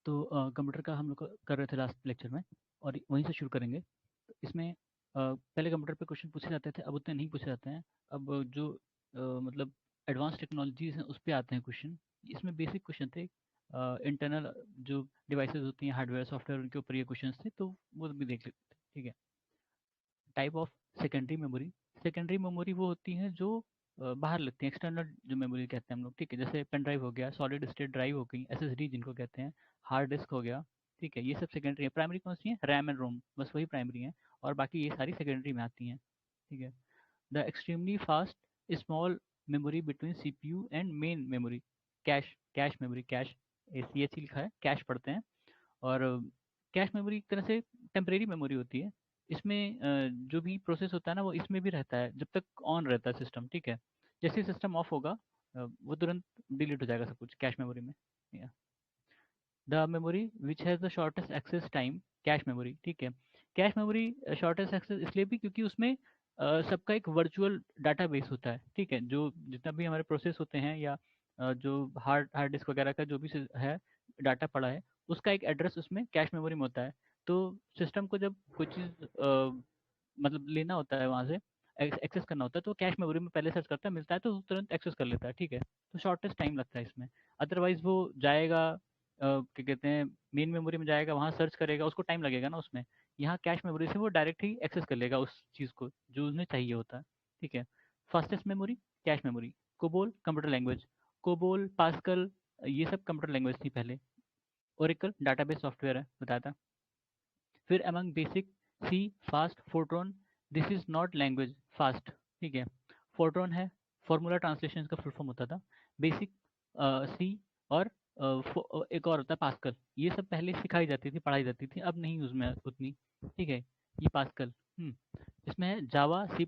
तो कंप्यूटर का हम लोग कर रहे थे लास्ट लेक्चर में, और वहीं से शुरू करेंगे। तो इसमें पहले कंप्यूटर पे क्वेश्चन पूछे जाते थे, अब उतने नहीं पूछे जाते हैं। अब जो मतलब एडवांस टेक्नोलॉजीज हैं उस पे आते हैं क्वेश्चन। इसमें बेसिक क्वेश्चन थे, इंटरनल जो डिवाइसेस होती हैं, हार्डवेयर सॉफ्टवेयर, उनके ऊपर ये क्वेश्चन थे, तो वो भी देख लेते थे। ठीक है। Type of secondary memory. Secondary memory वो होती हैं जो बाहर लगती हैं, एक्सटर्नल जो मेमोरी कहते हैं हम लोग। ठीक है, जैसे पेन ड्राइव हो गया, सॉलिड स्टेट ड्राइव हो गई, एसएसडी जिनको कहते हैं, हार्ड डिस्क हो गया। ठीक है, ये सब सेकेंडरी है। प्राइमरी कौन सी है? रैम एंड रोम, बस वही प्राइमरी है, और बाकी ये सारी सेकेंडरी में आती हैं। ठीक है। The extremely fast small memory between CPU and main memory. Cash, cache memory, cash ACH लिखा है, कैश पढ़ते हैं। और कैश मेमोरी एक तरह से टेम्परेरी मेमोरी होती है। इसमें जो भी प्रोसेस होता है ना, वो इसमें भी रहता है जब तक ऑन रहता है सिस्टम। ठीक है, जैसे सिस्टम ऑफ होगा वो तुरंत डिलीट हो जाएगा सब कुछ कैश मेमोरी में। The memory which has the shortest access time, cache memory. ठीक है, कैश मेमोरी शॉर्टेस्ट एक्सेस इसलिए भी क्योंकि उसमें सबका एक वर्चुअल डाटाबेस होता है। ठीक है, जो जितना भी हमारे प्रोसेस होते हैं, या जो हार्ड डिस्क वगैरह का जो भी है डाटा पड़ा है, उसका एक एड्रेस उसमें कैश मेमोरी में होता है। तो सिस्टम को जब कोई चीज़ मतलब लेना होता है वहाँ से, एक्सेस करना होता है, तो कैश मेमोरी में पहले सर्च करता है, मिलता है तो तुरंत एक्सेस कर लेता है। ठीक है, तो शॉर्टेस्ट टाइम लगता है इसमें। अदरवाइज वो जाएगा, क्या कहते हैं, मेन मेमोरी में जाएगा, वहाँ सर्च करेगा, उसको टाइम लगेगा ना उसमें। यहाँ कैश मेमोरी से वो डायरेक्ट ही एक्सेस कर लेगा उस चीज़ को जो उन्हें चाहिए होता है। ठीक है। Fastest memory, cache memory. COBOL, computer language. COBOL, pascal, ये सब कंप्यूटर लैंग्वेज थी पहले। ओरेकल, डाटाबेस सॉफ्टवेयर है, बताया था। फिर among BASIC, C, fast, Fortran. This is not language, fast. ठीक है। फोर्ट्रॉन है, फॉर्मूला ट्रांसलेशन का फुल फॉर्म होता था। बेसिक, सी, और एक और होता है पास्कल। ये सब पहले सिखाई जाती थी, पढ़ाई जाती थी, अब नहीं उसमें उतनी। ठीक है, ये पास्कल। इसमें है Java, C++,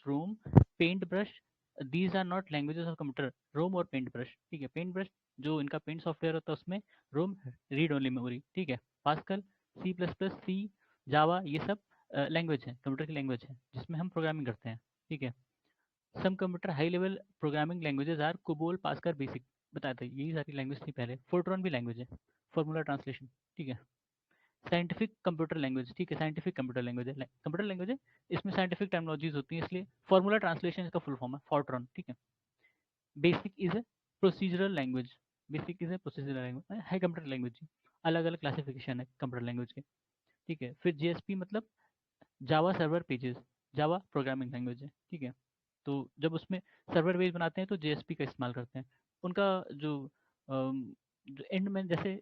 ROM, paint brush. These are not languages of computer, ROM और पेंट ब्रश। ठीक है, पेंट ब्रश जो इनका पेंट सॉफ्टवेयर होता है उसमें, रोम रीड ओनली मेमोरी। ठीक है। पास्कल, C++, सी, जावा, ये सब लैंग्वेज है, कंप्यूटर की लैंग्वेज है जिसमें हम प्रोग्रामिंग करते हैं। ठीक है। Some computer high level programming languages are COBOL, Pascal, BASIC. बताया था, यही सारी लैंग्वेज थी पहले। फोर्ट्रॉन भी लैंग्वेज है, फॉर्मूला ट्रांसलेशन। ठीक है। Scientific computer language. ठीक है, साइंटिफिक कंप्यूटर लैंग्वेज है, कंप्यूटर लैंग्वेज है, इसमें साइंटिफिक टर्मिनोलॉजीज होती हैं, इसलिए फॉर्मूला ट्रांसलेशन इसका फुल फॉर्म है, फोर्ट्रॉन। ठीक है। Basic is a procedural language. Basic is a procedural language है, कंप्यूटर लैंग्वेज। अलग अलग क्लासिफिकेशन है कंप्यूटर लैंग्वेज के। ठीक है। फिर JSP मतलब Java server pages, Java programming language है। ठीक है। तो जब उसमें सर्वर पेज बनाते हैं तो JSP का इस्तेमाल करते हैं। उनका जो जो एंड में जैसे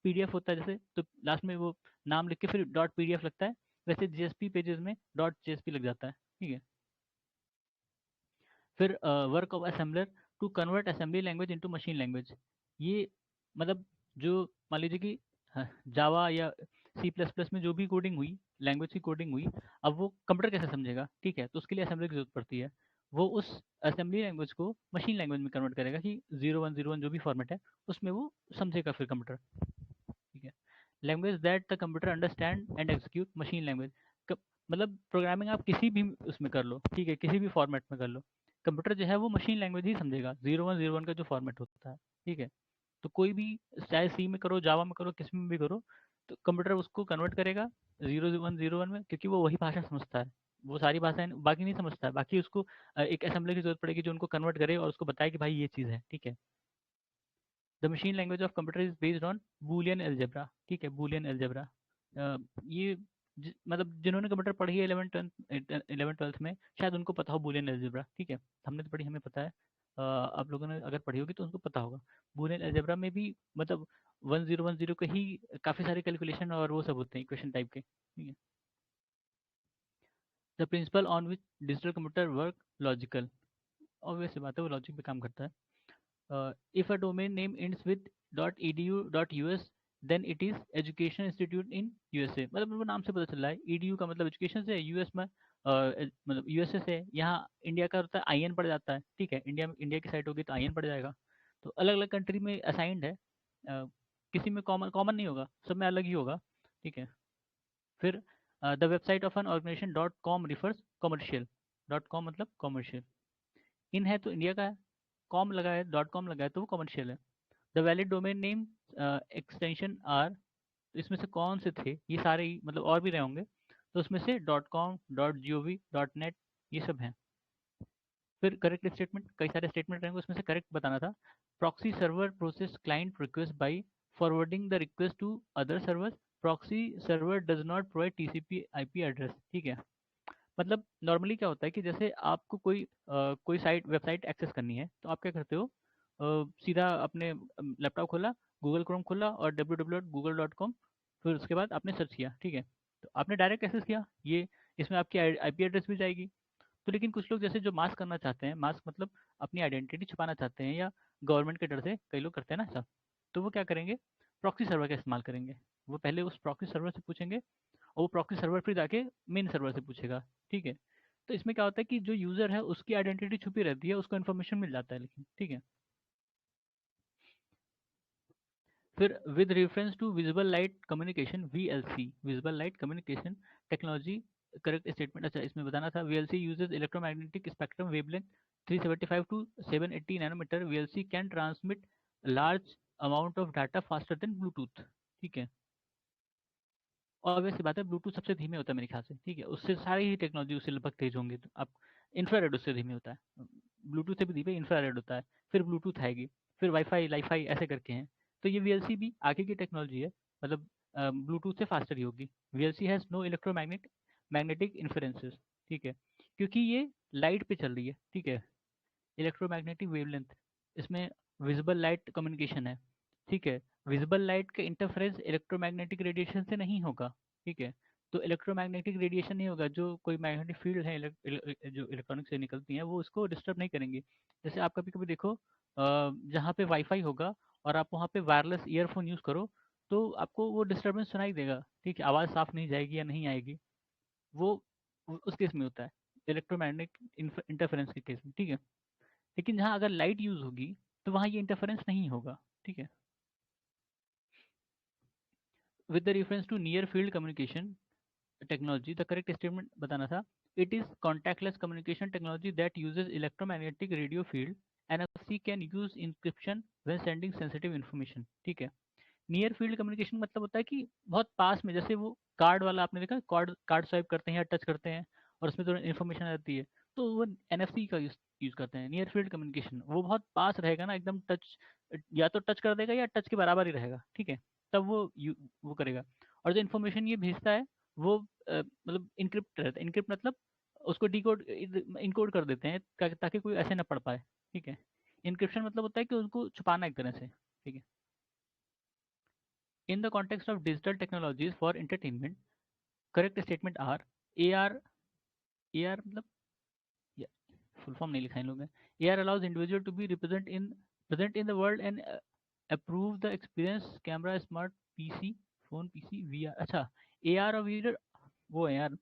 PDF होता है, जैसे तो लास्ट में वो नाम लिख के फिर .PDF लगता है, वैसे JSP पेजेस में .JSP लग जाता है। ठीक है। फिर work of assembler to convert assembly language into machine language. ये मतलब जो मान लीजिए कि जावा या C++ में जो भी कोडिंग हुई, लैंग्वेज की कोडिंग हुई, अब वो कंप्यूटर कैसे समझेगा? ठीक है, तो उसके लिए असेंबली की जरूरत पड़ती है। वो उस असेंबली लैंग्वेज को मशीन लैंग्वेज में कन्वर्ट करेगा कि 0101 जो भी फॉर्मेट है उसमें वो समझेगा फिर कंप्यूटर। ठीक है। Language that the computer understand and execute, machine language. मतलब प्रोग्रामिंग आप किसी भी उसमें कर लो, ठीक है, किसी भी फॉर्मेट में कर लो, कंप्यूटर जो है वो मशीन लैंग्वेज ही समझेगा, 0101 का जो फॉर्मेट होता है। ठीक है। तो कोई भी, चाहे सी में करो, जावा में करो, किसी में भी करो, तो कंप्यूटर उसको कन्वर्ट करेगा 0101 में, क्योंकि वो वही भाषा समझता है। वो सारी भाषाएं बाकी नहीं समझता है, बाकी उसको एक असेंबली की जरूरत पड़ेगी जो उनको कन्वर्ट करे और उसको बताए कि भाई ये चीज़ है। ठीक है। The machine language of computer is based on Boolean algebra. ठीक है, बूलियन एल्जेब्रा। ये मतलब जिन्होंने कंप्यूटर पढ़ी है 11th 12th में, शायद उनको पता हो बूलियन एल्जेब्रा। ठीक है, हमने तो पढ़ी, हमें पता है। आप लोगों ने अगर पढ़ी होगी तो उनको पता होगा। बूलियन एल्जेब्रा में भी मतलब 1010 के ही काफ़ी सारे कैलकुलेशन और वो सब होते हैं, इक्वेशन टाइप के। ठीक है। The principal on which digital computer work, logical. Obvious बात है, वो लॉजिक पे काम करता है। If a domain name ends with .edu.us, then it is education institute in USA। मतलब वो नाम से पता चल रहा है, edu का मतलब एजुकेशन से, यूएस में मतलब यूएसए से। यहाँ इंडिया का होता है IN पड़ जाता है। ठीक है, इंडिया में, इंडिया की साइट होगी तो IN पड़ जाएगा। तो अलग अलग कंट्री में असाइंड है, किसी में कॉमन कॉमन नहीं होगा, सब में अलग ही होगा। ठीक है। फिर the website of an organisation .com refers commercial. .com मतलब कॉमर्शियल। इन है तो इंडिया का है, कॉम लगा है, .com लगा है तो वो कॉमर्शियल है। The valid domain name extension are, इसमें से कौन से थे, ये सारे ही मतलब और भी रहे होंगे, तो उसमें से dot com, dot G O V, dot net, ये सब हैं। फिर करेक्ट स्टेटमेंट, कई सारे स्टेटमेंट रहेंगे, उसमें से करेक्ट बताना था। Proxy server process client request by forwarding the request to other servers, proxy server does not provide TCP IP address. ठीक है, मतलब नॉर्मली क्या होता है कि जैसे आपको कोई साइट वेबसाइट एक्सेस करनी है, तो आप क्या करते हो, सीधा अपने लैपटॉप खोला, गूगल क्रोम खोला और www.google.com, फिर उसके बाद आपने सर्च किया। ठीक है, तो आपने डायरेक्ट एक्सेस किया, ये इसमें आपकी आईपी एड्रेस भी जाएगी। तो लेकिन कुछ लोग जैसे जो मास्क करना चाहते हैं, मास्क मतलब अपनी आइडेंटिटी छुपाना चाहते हैं, या गवर्नमेंट के डर से कई लोग करते हैं ना ऐसा, तो वो क्या करेंगे, प्रॉक्सी सर्वर का इस्तेमाल करेंगे। वो पहले उस प्रॉक्सी सर्वर से पूछेंगे, और वो प्रॉक्सी सर्वर फिर जाके मेन सर्वर से पूछेगा। ठीक है, तो इसमें क्या होता है कि जो यूज़र है उसकी आइडेंटिटी छुपी रहती है, उसको इन्फॉर्मेशन मिल जाता है लेकिन। ठीक है, फिर with reference to visible light communication, VLC, visible light communication technology, correct statement. अच्छा, इसमें बताना था, VLC uses electromagnetic spectrum wavelength 375 to 780 nanometre, VLC can transmit large amount of data faster than Bluetooth. ठीक है, और वैसी बात है, ब्लूटूथ सबसे धीमे होता है मेरे ख्याल से। ठीक है, उससे सारी ही टेक्नोलॉजी उससे लगभग तेज होंगी। तो आप इंफ्रारेड उससे धीमे होता है, ब्लूटूथ से भी धीमे इंफ्रारेड होता है, फिर ब्लूटूथ आएगी, फिर वाईफाई लाईफाई ऐसे करके हैं। तो ये वीएलसी भी आगे की टेक्नोलॉजी है, मतलब ब्लूटूथ से फास्टर ही होगी। VLC has no magnetic influences. ठीक है, क्योंकि ये लाइट पे चल रही है। ठीक है, इलेक्ट्रोमैग्नेटिक वेवलेंथ, इसमें विजिबल लाइट कम्युनिकेशन है। ठीक है, विजिबल लाइट का इंटरफेरेंस इलेक्ट्रोमैग्नेटिक रेडिएशन से नहीं होगा। ठीक है, तो इलेक्ट्रोमैग्नेटिक रेडिएशन नहीं होगा, जो कोई मैग्नेटिक फील्ड है जो इलेक्ट्रॉनिक से निकलती हैं, वो उसको डिस्टर्ब नहीं करेंगे। जैसे आप कभी कभी देखो, जहाँ पे वाईफाई होगा और आप वहाँ पे वायरलेस ईयरफोन यूज़ करो, तो आपको वो डिस्टर्बेंस सुनाई देगा। ठीक है, आवाज़ साफ नहीं जाएगी या नहीं आएगी, वो उस केस में होता है, इलेक्ट्रोमैग्नेटिक इंटरफेरेंस के केस में। ठीक है, लेकिन जहाँ अगर लाइट यूज होगी, तो वहाँ ये इंटरफेरेंस नहीं होगा। ठीक है, with the reference to near field communication technology, the correct statement बताना था, it is contactless communication technology that uses electromagnetic radio field, NFC can use encryption when sending sensitive information. ठीक है, नियर फील्ड कम्युनिकेशन मतलब होता है कि बहुत पास में, जैसे वो कार्ड वाला आपने देखा, कार्ड कार्ड स्वाइप करते हैं या टच करते हैं और उसमें तो इन्फॉर्मेशन आती है, तो वो एनएफसी का यूज करते हैं। नियर फील्ड कम्युनिकेशन वो बहुत पास रहेगा ना, एकदम टच, या तो टच कर देगा या टच के बराबर ही रहेगा। ठीक है, तब वो करेगा। और जो इन्फॉर्मेशन ये भेजता है, वो मतलब इनक्रिप्ट रहता है। इनक्रिप्ट मतलब उसको डिकोड इनकोड कर देते हैं, ताकि कोई ऐसे ना पढ़ पाए। ठीक है, इनक्रिप्शन मतलब होता है कि उनको छुपाना एक तरह से। ठीक है, in the context of digital technologies for entertainment, correct statement are AR, AR मतलब फुल फॉर्म नहीं लिखा इन लोगों ने। AR allows individual to be present in the world and approve the experience, camera, smart PC, phone PC, VR। अच्छा, AR और VR वो है यार,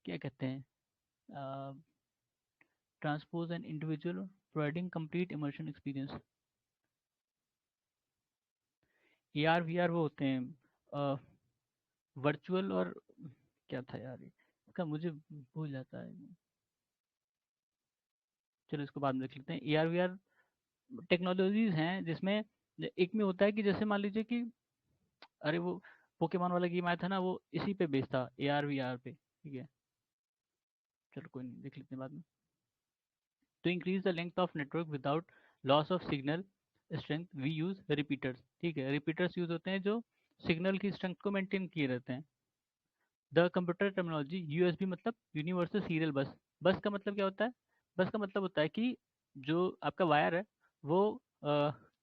क्या कहते हैं, transpose an individual providing complete immersion experience. AR VR वो होते हैं वर्चुअल, और क्या था यार इसका, मुझे भूल जाता है। चलो इसको बाद में देख लेते हैं। A R V R technologies हैं जिसमें एक में होता है कि जैसे मान लीजिए कि, अरे वो पोकेमॉन वाला गेम आया था ना, वो इसी पे बेस्ड था, ए आर वी आर पे। ठीक है, चलो कोई नहीं, देख लेते हैं बाद में। To increase the length of network without loss of signal strength we use repeaters. ठीक है, रिपीटर्स यूज होते हैं जो सिग्नल की स्ट्रेंथ को मेंटेन किए रहते हैं। द कंप्यूटर टर्मिनोलॉजी, यूएसबी मतलब यूनिवर्सल सीरियल बस। बस का मतलब क्या होता है, बस का मतलब होता है कि जो आपका वायर है, वो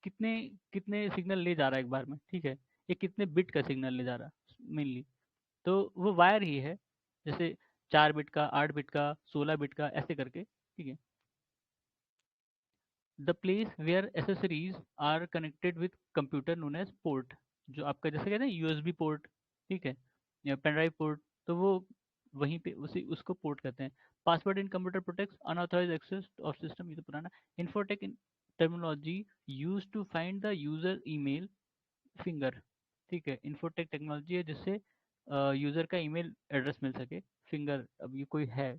कितने कितने सिग्नल ले जा रहा है एक बार में। ठीक है, ये कितने बिट का सिग्नल ले जा रहा है मेनली, तो वो वायर ही है। जैसे 4 बिट का, 8 बिट का, 16 बिट का, ऐसे करके। ठीक है, the place where accessories are connected with computer known as port, जो आपका जैसे कहते हैं यूएसबी पोर्ट। ठीक है, या पेन ड्राइव पोर्ट, तो वो वहीं पे उसी उसको पोर्ट कहते हैं। Password in computer protects unauthorised access of system, ये तो पुराना। Infotech terminology use to find the user email finger. ठीक है, इन्फोटेक टेक्नोलॉजी है जिससे यूजर का ईमेल एड्रेस मिल सके, फिंगर। अब ये कोई है।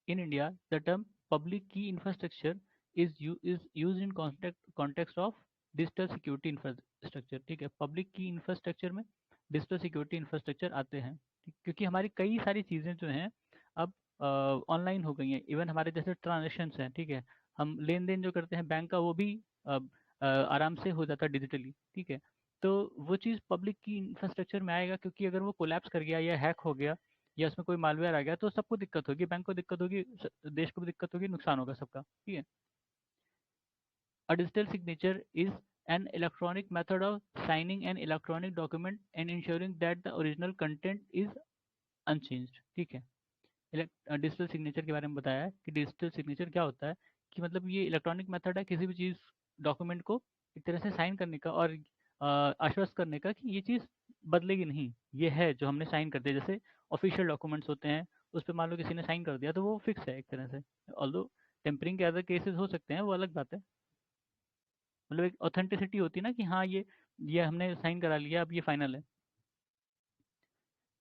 In India, the term public key infrastructure is used in context of digital security infrastructure. ठीक है, पब्लिक की इंफ्रास्ट्रक्चर में डिजिटल सिक्योरिटी इंफ्रास्ट्रक्चर आते हैं। ठीक, क्योंकि हमारी कई सारी चीज़ें जो हैं अब ऑनलाइन हो गई हैं। इवन हमारे जैसे ट्रांजेक्शन्स हैं, ठीक है, हम लेन देन जो करते हैं बैंक का, वो भी आराम से हो जाता है डिजिटली। ठीक है, तो वो चीज़ पब्लिक की इंफ्रास्ट्रक्चर में आएगा, क्योंकि अगर वो कोलैप्स कर गया या हैक हो गया या उसमें कोई मालवेयर आ गया तो सबको दिक्कत होगी, बैंक को दिक्कत होगी, देश को भी दिक्कत होगी, नुकसान होगा सबका। ठीक है। A digital signature is an electronic method of signing an electronic document and ensuring that the original content is unchanged। ठीक है, डिजिटल सिग्नेचर के बारे में बताया है कि डिजिटल सिग्नेचर क्या होता है, कि मतलब ये इलेक्ट्रॉनिक मेथड है किसी भी चीज़, डॉक्यूमेंट को एक तरह से साइन करने का और आश्वस्त करने का कि ये चीज़ बदलेगी नहीं, ये है जो हमने साइन कर दिया। जैसे ऑफिशियल डॉक्यूमेंट्स होते हैं, उस पर मान लो किसी ने साइन कर दिया तो वो फिक्स है एक तरह से। ऑल्दो टेम्परिंग के अदर केसेस हो सकते हैं, वो अलग बात है। मतलब एक ऑथेंटिसिटी होती है ना कि हाँ ये हमने साइन करा लिया, अब ये फाइनल है।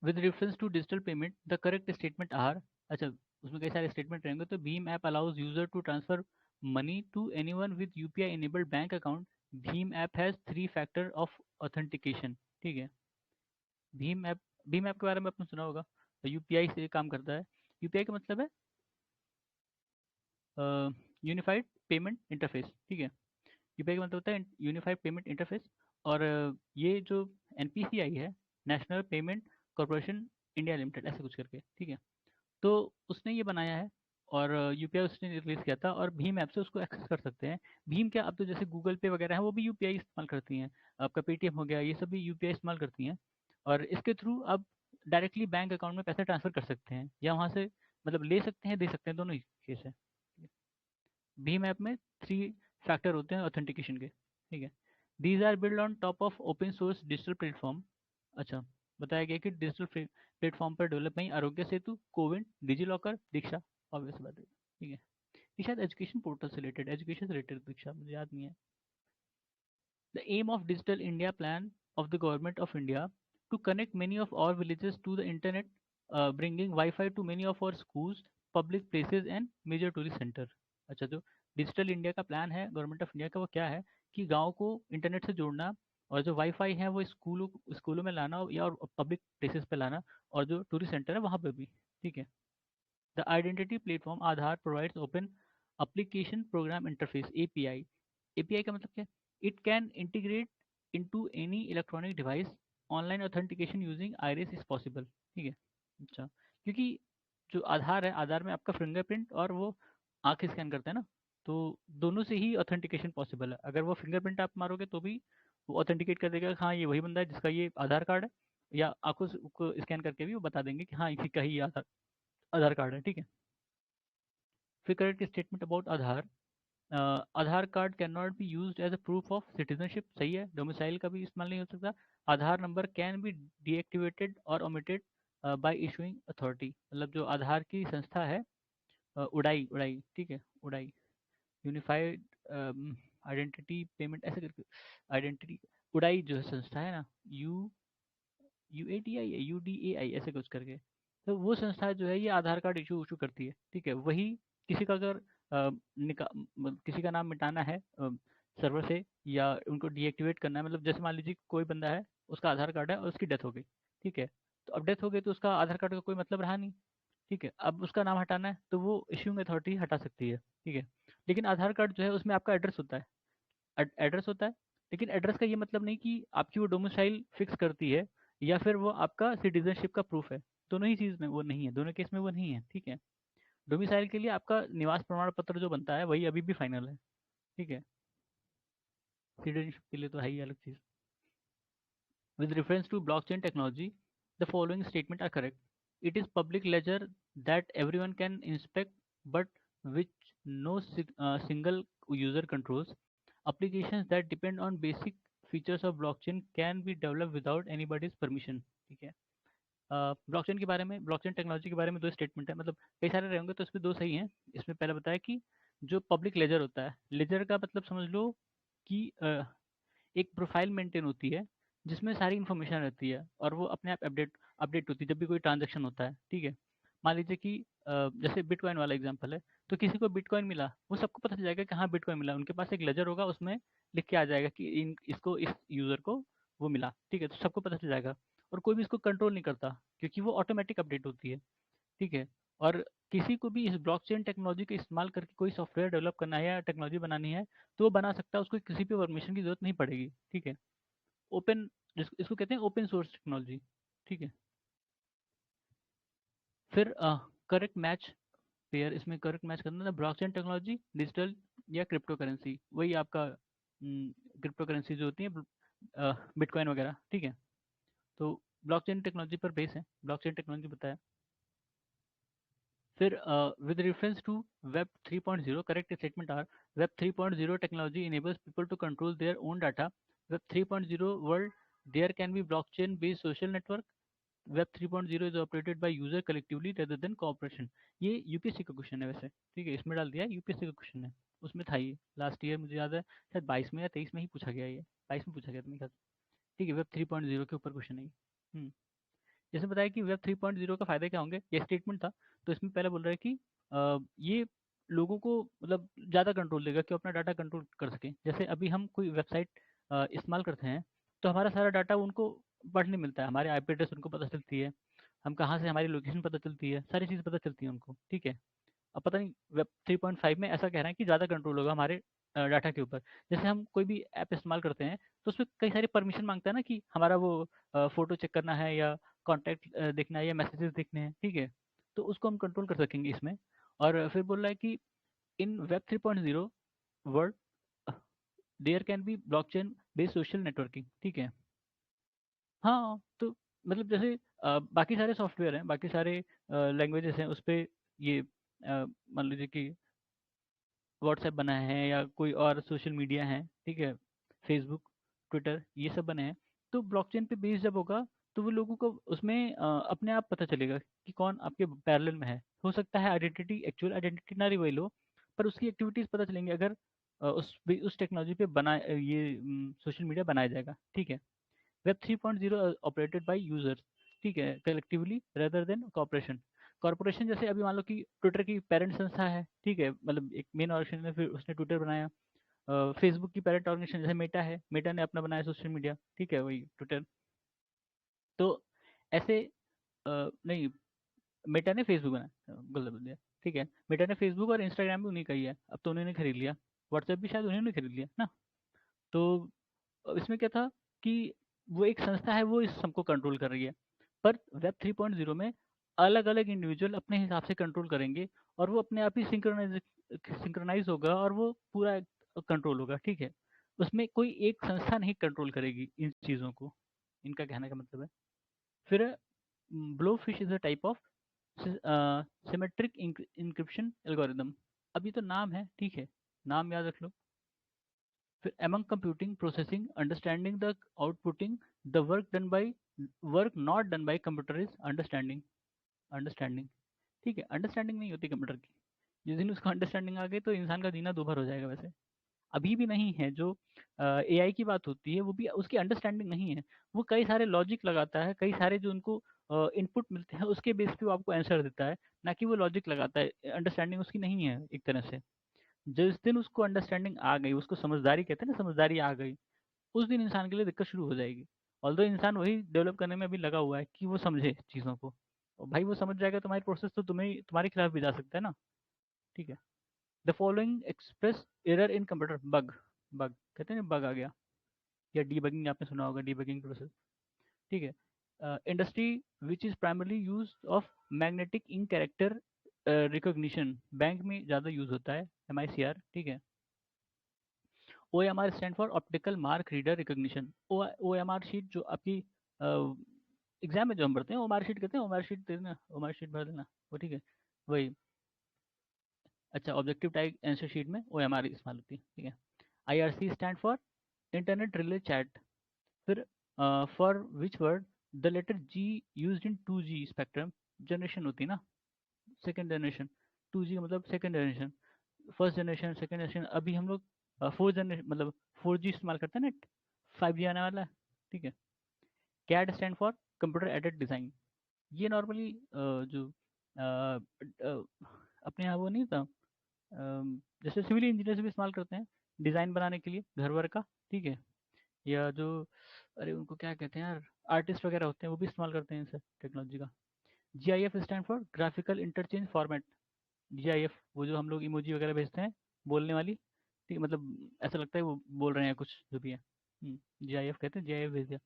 With reference to digital payment the correct statement are, अच्छा उसमें कई सारे स्टेटमेंट रहेंगे। तो भीम app allows user to transfer money to anyone with UPI enabled bank account. भीम app has 3 factor of authentication. ठीक है, भीम ऐप के बारे में आपने सुना होगा, यूपीआई से काम करता है। यूपीआई का मतलब है यूनिफाइड पेमेंट इंटरफेस। ठीक है, यूपीआई का मतलब होता है यूनिफाइड पेमेंट इंटरफेस। और ये जो एनपीसीआई है, national payment corporation India limited, ऐसे कुछ करके। ठीक है, तो उसने ये बनाया है और यूपीआई उसने रिलीज किया था, और भीम ऐप से उसको एक्सेस कर सकते हैं। भीम क्या, अब तो जैसे गूगल पे वगैरह है वो भी यूपीआई इस्तेमाल करती हैं, आपका पेटीएम हो गया, ये सब भी यूपीआई इस्तेमाल करती हैं। और इसके थ्रू आप डायरेक्टली बैंक अकाउंट में पैसे ट्रांसफर कर सकते हैं, या वहाँ से मतलब ले सकते हैं, दे सकते हैं, दोनों ही केस है। भीम ऐप में 3 फैक्टर होते हैं ऑथेंटिकेशन के। ठीक है, these are build on top of open source digital platform. अच्छा, बताया गया कि डिजिटल प्लेटफॉर्म पर डेवलप नहीं, आरोग्य सेतु, कोविन, डिजी लॉकर, दीक्षा, ऑब्वियस बात है। ठीक है, ये शायद एजुकेशन पोर्टल से रिलेटेड, एजुकेशन से रिलेटेड दीक्षा, मुझे याद नहीं है। The aim of digital India plan of the government of India to connect many of our villages to the internet, bringing WiFi to many of our schools, public places and major tourist centre. अच्छा, जो digital India का plan है government of India का, वो क्या है कि गाँव को इंटरनेट से जोड़ना, और जो वाईफाई है वो स्कूलों में लाना या और पब्लिक प्लेसेस पे लाना, और जो टूरिस्ट सेंटर है वहाँ पे भी। ठीक है, the identity platform Aadhaar provides open application program interface API. API का मतलब क्या है? It can integrate into any electronic device, online authentication using iris is possible. ठीक है, अच्छा, क्योंकि जो आधार है, आधार में आपका फिंगरप्रिंट और वो आँख स्कैन करता है ना, तो दोनों से ही ऑथेंटिकेशन पॉसिबल है। अगर वो फिंगरप्रिंट आप मारोगे तो भी वो ऑथेंटिकेट कर देगा कि हाँ ये वही बंदा है जिसका ये आधार कार्ड है, या आंखों से को स्कैन करके भी वो बता देंगे कि हाँ इसी का ही आधार आधार कार्ड है। ठीक है, फिर correct statement about Aadhaar. Aadhaar card can not be used as a proof of citizenship, सही है, डोमिसाइल का भी इस्तेमाल नहीं हो सकता। Aadhaar number can be deactivated और ओमिटेड बाय इशूइंग अथॉरिटी, मतलब जो आधार की संस्था है, उड़ाई उड़ाई, ठीक है, उड़ाई, यूनिफाइड आइडेंटिटी पेमेंट ऐसे करके, आइडेंटिटी उड़ाई जो है संस्था है ना, यूएटीआई यूडीएआई ऐसे कुछ करके, तो वो संस्था जो है ये आधार कार्ड इशू इशू करती है। ठीक है, वही किसी का अगर किसी का नाम मिटाना है सर्वर से, या उनको डीएक्टिवेट करना है, मतलब जैसे मान लीजिए कोई बंदा है, उसका आधार कार्ड है और उसकी डेथ हो गई। ठीक है, तो अब डेथ हो गई तो उसका आधार कार्ड का कोई मतलब रहा नहीं। ठीक है, अब उसका नाम हटाना है तो वो इश्यूइंग अथॉरिटी हटा सकती है। ठीक है, लेकिन आधार कार्ड जो है उसमें आपका एड्रेस होता है, एड्रेस होता है, लेकिन एड्रेस का ये मतलब नहीं कि आपकी वो डोमिसाइल फिक्स करती है, या फिर वो आपका सिटीजनशिप का प्रूफ है। दोनों ही चीज़ में वो नहीं है, दोनों केस में वो नहीं है। ठीक है, डोमिसाइल के लिए आपका निवास प्रमाण पत्र जो बनता है वही अभी भी फाइनल है। ठीक है, सिटीजनशिप के लिए तो है ही अलग चीज़। With reference to blockchain technology the following statement are correct. It is public ledger that everyone can inspect but which no single user controls. Applications that depend on basic features of blockchain can be developed without anybody's permission। ठीक है, blockchain के बारे में, blockchain technology के बारे में 2 statement है, मतलब कई सारे रहेंगे तो इसमें 2 सही हैं। इसमें पहले बताया कि जो पब्लिक लेजर होता है, लेजर का मतलब समझ लो कि एक प्रोफाइल मेंटेन होती है जिसमें सारी इन्फॉर्मेशन रहती है, और वो अपने आप अपडेट अपडेट होती है जब भी कोई ट्रांजेक्शन होता है। ठीक है, मान लीजिए कि जैसे बिटकॉइन वाला एग्जांपल है, तो किसी को बिटकॉइन मिला, वो सबको पता चल जाएगा कि हाँ बिटकॉइन मिला, उनके पास एक लेजर होगा, उसमें लिख के आ जाएगा कि इस यूजर को वो मिला, ठीक है, तो सबको पता चल जाएगा। और कोई भी इसको कंट्रोल नहीं करता, क्योंकि वो ऑटोमेटिक अपडेट होती है, ठीक है। और किसी को भी इस ब्लॉकचेन टेक्नोलॉजी का इस्तेमाल करके कोई सॉफ्टवेयर डेवलप करना है या टेक्नोलॉजी बनानी है, तो वो बना सकता है, उसको किसी भी परमिशन की जरूरत नहीं पड़ेगी, ठीक है। ओपन, इसको कहते हैं ओपन सोर्स टेक्नोलॉजी, ठीक है। फिर करेक्ट मैच पेयर, इसमें करेक्ट मैच करना है ब्लॉकचेन टेक्नोलॉजी, डिजिटल या क्रिप्टो करेंसी, वही आपका क्रिप्टो करेंसी जो होती है बिटकॉइन वगैरह, ठीक है। तो ब्लॉकचेन टेक्नोलॉजी पर बेस है, ब्लॉकचेन टेक्नोलॉजी बताया। फिर with reference to Web 3.0, correct statement are Web 3.0 technology enables people to control their own data. Web 3.0 world, there can be blockchain based social network. Web 3.0 is operated by user collectively rather than cooperation. ये UPSC का question है वैसे, ठीक है, इसमें डाल दिया है, यूपीएससी का क्वेश्चन है, उसमें था ये लास्ट ईयर, मुझे याद है शायद 22 में या 23 में ही पूछा गया, ये 22 में पूछा गया था मेरे ख्याल से। ठीक है, वेब 3.0 के ऊपर क्वेश्चन है ये। जैसे बताया कि वेब 3.0 का फायदा क्या होंगे, ये स्टेटमेंट था। तो इसमें पहले बोल रहा है कि ये लोगों को मतलब ज़्यादा कंट्रोल देगा कि वो अपना डाटा कंट्रोल कर सकें। जैसे अभी हम कोई वेबसाइट इस्तेमाल करते हैं, तो हमारा सारा डाटा उनको पढ़ने मिलता है, हमारे आईपी एड्रेस उनको पता चलती है, हम कहाँ से, हमारी लोकेशन पता चलती है, सारी चीज़ पता चलती है उनको, ठीक है। अब पता नहीं वेब 3.5 में ऐसा कह रहे हैं कि ज़्यादा कंट्रोल होगा हमारे डाटा के ऊपर। जैसे हम कोई भी ऐप इस्तेमाल करते हैं, तो उसमें कई सारी परमिशन मांगता है ना, कि हमारा वो फ़ोटो चेक करना है या कॉन्टैक्ट देखना है या मैसेजेस देखने हैं, ठीक है। तो उसको हम कंट्रोल कर सकेंगे इसमें। और फिर बोल रहा है कि in web 3.0 world there can be blockchain based social networking, ठीक है। हाँ, तो मतलब जैसे बाकी सारे सॉफ्टवेयर हैं, बाकी सारे लैंग्वेजेस हैं, उस पे ये मान लीजिए कि व्हाट्सएप बना है या कोई और सोशल मीडिया है, ठीक है, फेसबुक, ट्विटर, ये सब बने हैं। तो ब्लॉकचेन पे बेस जब होगा, तो वो लोगों को उसमें अपने आप पता चलेगा कि कौन आपके पैरेलल में है। हो सकता है आइडेंटिटी, एक्चुअल आइडेंटिटी ना रिवील हो, पर उसकी एक्टिविटीज़ पता चलेंगी, अगर उस टेक्नोलॉजी पे बना ये सोशल मीडिया बनाया जाएगा, ठीक है। वेब 3.0 ऑपरेटेड बाय यूजर्स, ठीक है, collectively rather than corporation. Corporation जैसे अभी मान लो कि ट्विटर की पेरेंट संस्था है, ठीक है, मतलब एक मेन ऑर्गेनाइजेशन ने फिर उसने ट्विटर बनाया। फेसबुक की पेरेंट ऑर्गेनाइजेशन जैसे मेटा है, मेटा ने अपना बनाया सोशल मीडिया, ठीक है, वही ट्विटर। तो ऐसे नहीं, मेटा ने फेसबुक बनाया, गलत बोल दिया, ठीक है। मेटा ने फेसबुक और इंस्टाग्राम भी उन्हीं का ही है, अब तो उन्होंने खरीद लिया। व्हाट्सएप भी शायद उन्होंने खरीद लिया ना। तो इसमें क्या था कि वो एक संस्था है, वो इस सबको कंट्रोल कर रही है। पर वेब 3.0 में अलग अलग इंडिविजुअल अपने हिसाब से कंट्रोल करेंगे, और वो अपने आप ही सिंक्रोनाइज होगा, और वो पूरा कंट्रोल होगा, ठीक है। उसमें कोई एक संस्था नहीं कंट्रोल करेगी इन चीज़ों को, इनका कहने का मतलब है। फिर Blowfish is a type of symmetric encryption algorithm. अभी तो नाम है, ठीक है, नाम याद रख लो। फिर among computing, processing, understanding the outputting, the work not done by computer is understanding, ठीक है। अंडरस्टैंडिंग नहीं होती कंप्यूटर की, जिस दिन उसको अंडरस्टैंडिंग आ गई तो इंसान का जीना दूभर हो जाएगा। वैसे अभी भी नहीं है, जो एआई की बात होती है, वो भी उसकी अंडरस्टैंडिंग नहीं है। वो कई सारे लॉजिक लगाता है, कई सारे जो उनको इनपुट मिलते हैं उसके बेस पे वो आपको आंसर देता है, ना कि वो लॉजिक लगाता है। अंडरस्टैंडिंग उसकी नहीं है एक तरह से। जिस दिन उसको अंडरस्टैंडिंग आ गई, उसको समझदारी कहते हैं ना, समझदारी आ गई, उस दिन इंसान के लिए दिक्कत शुरू हो जाएगी। ऑल्दो इंसान वही डेवलप करने में अभी लगा हुआ है कि वो समझे चीज़ों को, और भाई वो समझ जाएगा, तुम्हारी प्रोसेस तो तुम्हारे खिलाफ भी जा सकता है ना, ठीक है। The following express error in computer bug, bug कहते हैं बग आ गया, या डीबगिंग आपने सुना होगा, डीबगिंग प्रोसेस, ठीक है। Industry which is primarily use of magnetic ink character recognition, bank में ज़्यादा यूज होता है, MICR, ठीक है। OMR stand for optical mark reader recognition. OMR sheet जो आपकी एग्जाम में जो हम भरते हैं, OMR शीट कहते हैं, OMR शीट दे देना, OMR शीट भर देना, वो ठीक है, वही। अच्छा, ऑब्जेक्टिव टाइप आंसर शीट में OMR इस्तेमाल होती है, ठीक है। IRC stand for internet relay chat. फिर for which word the letter G used in 2G spectrum, generation होती है ना, सेकेंड जनरेशन। 2G का मतलब second generation, first generation, second generation. अभी हम लोग फोर्थ जनरेशन मतलब 4G इस्तेमाल करते हैं ना, 5G आने वाला है, ठीक है। CAD stand for computer aided design. ये नॉर्मली जो अपने यहाँ वो नहीं था, जैसे सिविल इंजीनियर्स भी इस्तेमाल करते हैं डिज़ाइन बनाने के लिए घर वर का, ठीक है। या जो, अरे उनको क्या कहते हैं यार, आर्टिस्ट वगैरह होते हैं वो भी इस्तेमाल करते हैं इस टेक्नोलॉजी का। GIF stand for graphical interchange format. GIF वो जो हम लोग इमोजी वगैरह भेजते हैं बोलने वाली, ठीक है, मतलब ऐसा लगता है वो बोल रहे हैं कुछ जो भी है। GIF कहते हैं, GIF भेज दिया।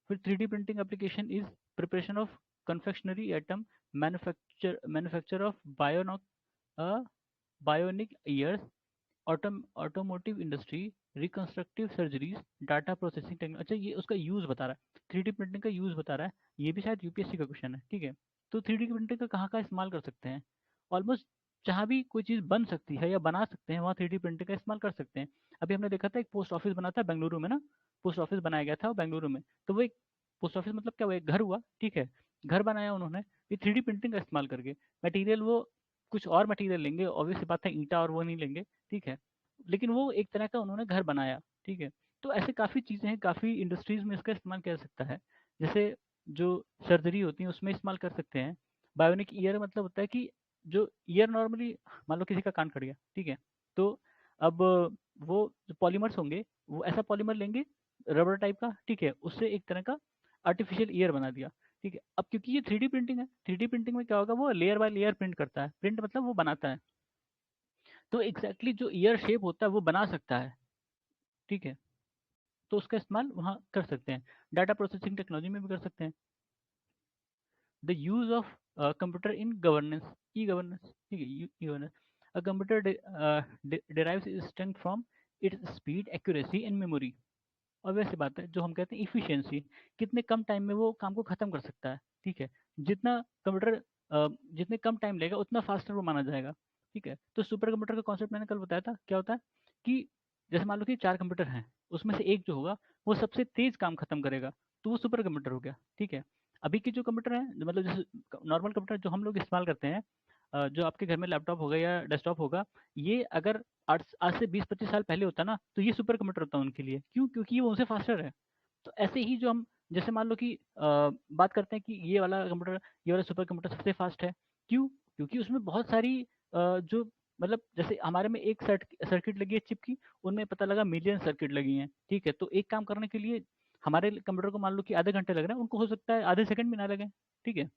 फिर 3D printing application is preparation of confectionery item, manufacture of bionic years, automotive industry, reconstructive surgeries, data processing technology. अच्छा, ये उसका यूज़ बता रहा है, 3D प्रिंटिंग का यूज़ बता रहा है। ये भी शायद यूपीएससी का क्वेश्चन है, ठीक है। तो 3D प्रिंटिंग का कहाँ कहाँ इस्तेमाल कर सकते हैं? ऑलमोस्ट जहाँ भी कोई चीज़ बन सकती है या बना सकते हैं वहाँ 3D प्रिंटिंग का इस्तेमाल कर सकते हैं। अभी हमने देखा था एक पोस्ट ऑफिस बना था बेंगलुरु में ना, पोस्ट ऑफिस बनाया गया था वो बेंगलुरु में। तो वो एक पोस्ट ऑफिस मतलब क्या हुआ, एक घर हुआ, ठीक है। घर बनाया उन्होंने ये 3D प्रिंटिंग का इस्तेमाल करके। मटेरियल वो कुछ और मटेरियल लेंगे, ऑब्वियस सी बात है, ईंटा और वो नहीं लेंगे, ठीक है। लेकिन वो एक तरह का उन्होंने घर बनाया, ठीक है। तो ऐसे काफ़ी चीज़ें हैं, काफ़ी इंडस्ट्रीज़ में इसका इस्तेमाल किया जा सकता है। जैसे जो सर्जरी होती है उसमें इस्तेमाल कर सकते हैं। बायोनिक ईयर मतलब होता है कि जो ईयर नॉर्मली, मान लो किसी का कान कट गया, ठीक है। तो अब वो जो पॉलीमर्स होंगे वो ऐसा पॉलीमर लेंगे रबर टाइप का, ठीक है, उससे एक तरह का आर्टिफिशियल ईयर बना दिया, ठीक है। अब क्योंकि ये 3D प्रिंटिंग है, 3D प्रिंटिंग में क्या होगा, वो लेयर बाय लेयर प्रिंट करता है, प्रिंट मतलब वो बनाता है। तो एग्जैक्टली जो ईयर शेप होता है वो बना सकता है, ठीक है। तो उसका इस्तेमाल वहाँ कर सकते हैं। डाटा प्रोसेसिंग टेक्नोलॉजी में भी कर सकते हैं। The use of computer in governance, e governance, ठीक है, e governance. A computer derives its strength from its speed, accuracy and memory। और वैसे बात है जो हम कहते हैं इफिशियंसी, कितने कम टाइम में वो काम को खत्म कर सकता है, ठीक है। जितना कंप्यूटर जितने कम टाइम लेगा उतना फास्टर वो माना जाएगा, ठीक है। तो सुपर कंप्यूटर का कॉन्सेप्ट मैंने कल बताया था, क्या होता है कि जैसे मान लो कि 4 कंप्यूटर हैं, उसमें से एक जो होगा वो सबसे तेज काम खत्म करेगा, तो वो सुपर कंप्यूटर हो गया, ठीक है। अभी के जो कंप्यूटर हैं, मतलब जैसे नॉर्मल कंप्यूटर जो हम लोग इस्तेमाल करते हैं, जो आपके घर में लैपटॉप होगा या डेस्कटॉप होगा, ये अगर आज से 20-25 साल पहले होता ना, तो ये सुपर कंप्यूटर होता उनके लिए, क्यों? क्योंकि ये उनसे फास्टर है। तो ऐसे ही जो हम, जैसे मान लो कि बात करते हैं कि ये वाला कंप्यूटर, ये वाला सुपर कंप्यूटर सबसे फास्ट है, क्यों? क्योंकि उसमें बहुत सारी जो, मतलब जैसे हमारे में एक सर्किट लगी है चिप की, उनमें पता लगा मिलियन सर्किट लगी हैं, ठीक है। तो एक काम करने के लिए हमारे कंप्यूटर को मान लो कि आधे घंटे लग रहे हैं, उनको हो सकता है आधे सेकंड भी ना लगे, ठीक है।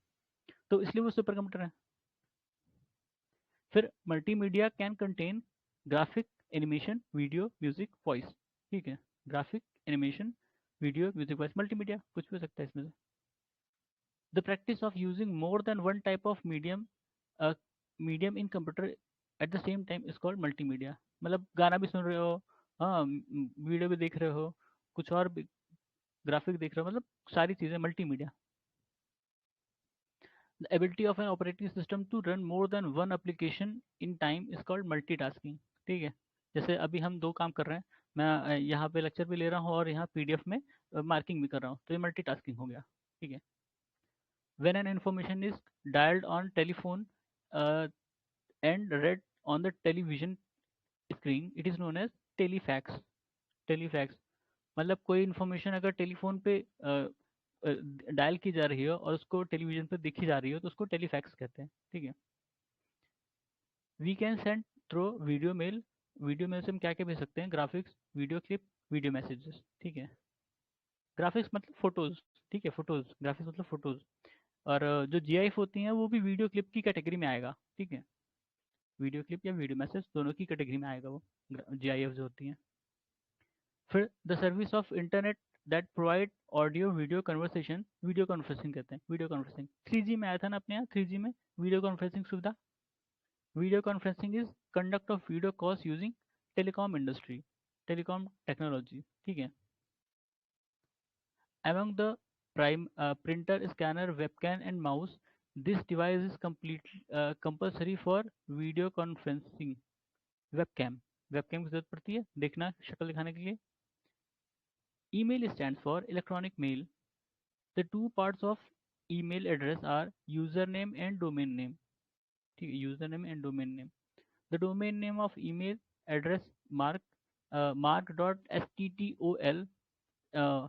तो इसलिए वो सुपर कंप्यूटर है। फिर multimedia can contain graphic, animation, video, music, voice, ठीक है। Graphic, animation, video, music, voice, multimedia कुछ भी हो सकता है इसमें से। The practice of using more than one type of medium in computer at the same time is called multimedia. मतलब गाना भी सुन रहे हो, हाँ, वीडियो भी देख रहे हो, कुछ और भी ग्राफिक देख रहे हो, मतलब सारी चीज़ें multimedia. The ability of an operating system to run more than one application in time is called multitasking, ठीक है। जैसे अभी हम दो काम कर रहे हैं, मैं यहाँ पे लेक्चर भी ले रहा हूँ और यहाँ पीडीएफ में मार्किंग भी कर रहा हूँ, तो ये मल्टीटास्किंग हो गया, ठीक है। When an information is dialed on telephone uh, and read on the television screen, it is known as telefax। telefax मतलब कोई इन्फॉर्मेशन अगर टेलीफोन पे डायल की जा रही हो और उसको टेलीविजन पे दिखी जा रही हो तो उसको टेलीफैक्स कहते हैं, ठीक है। We can send through video mail, video mail से हम क्या क्या भेज सकते हैं, graphics, video clip, video messages, ठीक है। ग्राफिक्स मतलब फोटोज, ठीक है, फोटोज, ग्राफिक्स मतलब फोटोज। और जो जीआईएफ होती हैं वो भी वीडियो क्लिप की कैटेगरी में आएगा, ठीक है। वीडियो क्लिप या वीडियो मैसेज दोनों की कैटेगरी में आएगा वो जीआईएफ जो होती हैं। फिर the service of internet that provide audio video conversation, video conferencing कहते हैं, वीडियो कॉन्फ्रेंसिंग। 3G में आया था ना अपने यहाँ, 3G में वीडियो कॉन्फ्रेंसिंग सुविधा। Video conferencing is conduct of video calls using telecom industry, telecom technology, ठीक है। Among the prime printer, scanner, webcam, and mouse, this device is completely compulsory for video conferencing। webcam, webcam की जरूरत पड़ती है देखना, शक्ल दिखाने के लिए। email stands for electronic mail। the two parts of email address are username and domain name, ठीक है, username and domain name। the domain name of email address mark mark.sttol uh,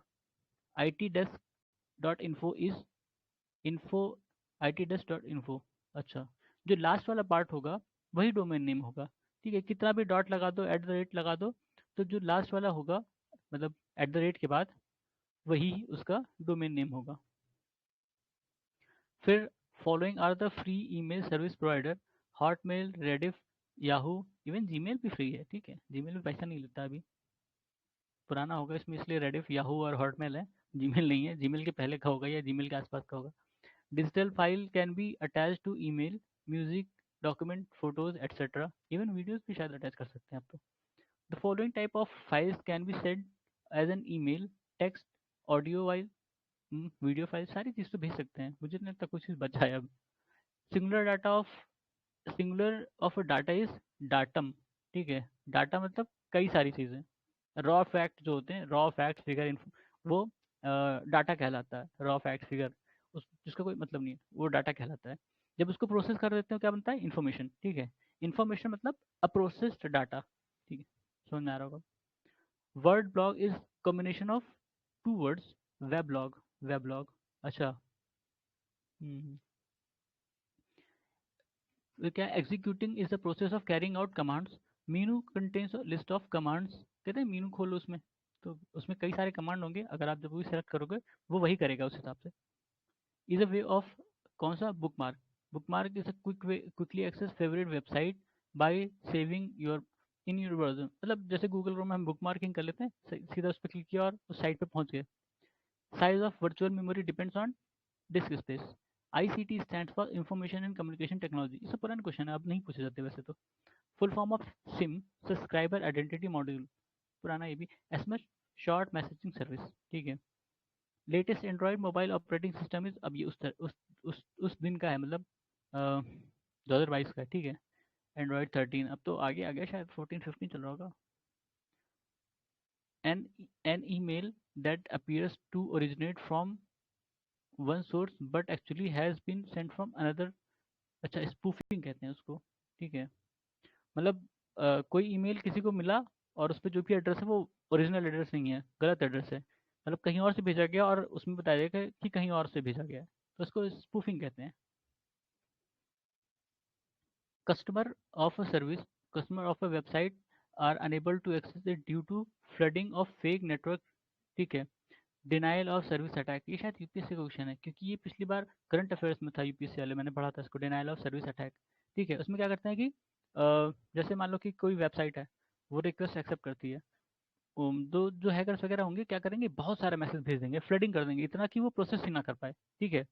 itdesk.info is info itdesk.info। अच्छा, जो last वाला part होगा वही domain name होगा। ठीक है, कितना भी डॉट लगा दो, एट द रेट लगा दो, तो जो लास्ट वाला होगा, मतलब एट द रेट के बाद, वही उसका डोमेन नेम होगा। फिर following are the free email service provider, Hotmail, Rediff, Yahoo, even Gmail भी फ्री है। ठीक है, जीमेल में पैसा नहीं लेता अभी, पुराना होगा इसमें, इसलिए रेडिफ, याहू और हॉटमेल है, जीमेल नहीं है। जीमेल के पहले का होगा या जीमेल के आसपास का होगा। Digital file can be attach to email, music, document, photos etcetera, even videos भी शायद अटैच कर सकते हैं आप तो। The following type of files can be send as an email, text, audio while, video file, सारी चीज़ तो भेज सकते हैं। मुझे नहीं लगता कुछ चीज़ बचा है अब। Singular data of singular of data is datum. ठीक है, डाटा मतलब कई सारी चीज़ें। रॉ फैक्ट जो होते हैं, रॉ फैक्ट फिगर, वो डाटा कहलाता है। रॉ फैक्ट फिगर, उस जिसका कोई मतलब नहीं है, वो डाटा कहलाता है। जब उसको प्रोसेस कर देते हो क्या बनता है? इन्फॉर्मेशन। ठीक है, इन्फॉर्मेशन मतलब अप्रोसेस्ड डाटा। ठीक है, समझ में आ रहा होगा। Word blog is combination of two words, web log, web log. अच्छा। हम्म, तो क्या, executing is the process of carrying out commands. Menu contains list of commands. कहते हैं मीनू खोलो उसमें, तो उसमें कई सारे कमांड होंगे, अगर आप जब भी सेलेक्ट करोगे वो वही करेगा उस हिसाब से। इज अ वे ऑफ, कौन सा? Bookmark. Bookmark is a quick way, quickly access favourite website by saving your in your version. मतलब जैसे गूगल क्रोम में हम बुक मार्किंग कर लेते हैं, सीधा उस पर क्लिक किया और उस साइट पे पहुंच गए। Size of virtual memory depends on disc space. ICT stands for information and communication technology. ये सब पुराने क्वेश्चन है, अब नहीं पूछे जाते वैसे तो। Full form of SIM, subscriber identity module, पुराना ये भी। SMS, short messaging service. ठीक है। Latest Android mobile operating system is, अब ये उस दिन का है, मतलब 2022 का है। ठीक है, एंड्रॉयड 13, अब तो आगे आ गया शायद, 14 15 चल रहा होगा। An email that appears to originate from one source but actually has been sent from another. अच्छा, स्पूफिंग कहते हैं उसको। ठीक है, मतलब कोई ईमेल किसी को मिला और उस पर जो भी एड्रेस है वो ओरिजिनल एड्रेस नहीं है, गलत एड्रेस है, मतलब कहीं और से भेजा गया और उसमें बताया गया कि कहीं और से भेजा गया है, तो उसको स्पूफिंग कहते हैं। Customer of a service, customer of a website are unable to access it due to flooding of fake network. ठीक है। डिनाइल ऑफ सर्विस अटैक, ये शायद यूपीएससी का क्वेश्चन है, क्योंकि ये पिछली बार करंट अफेयर्स में था यूपीएससी वाले, मैंने पढ़ा था इसको, डिनाइल ऑफ सर्विस अटैक। ठीक है, उसमें क्या करते हैं कि जैसे मान लो कि कोई वेबसाइट है, वो रिक्वेस्ट एक्सेप्ट करती है, दो जो हैकर्स वगैरह होंगे क्या करेंगे, बहुत सारा मैसेज भेज देंगे, फ्लडिंग कर देंगे, इतना कि वो प्रोसेस ही ना कर पाए। ठीक है,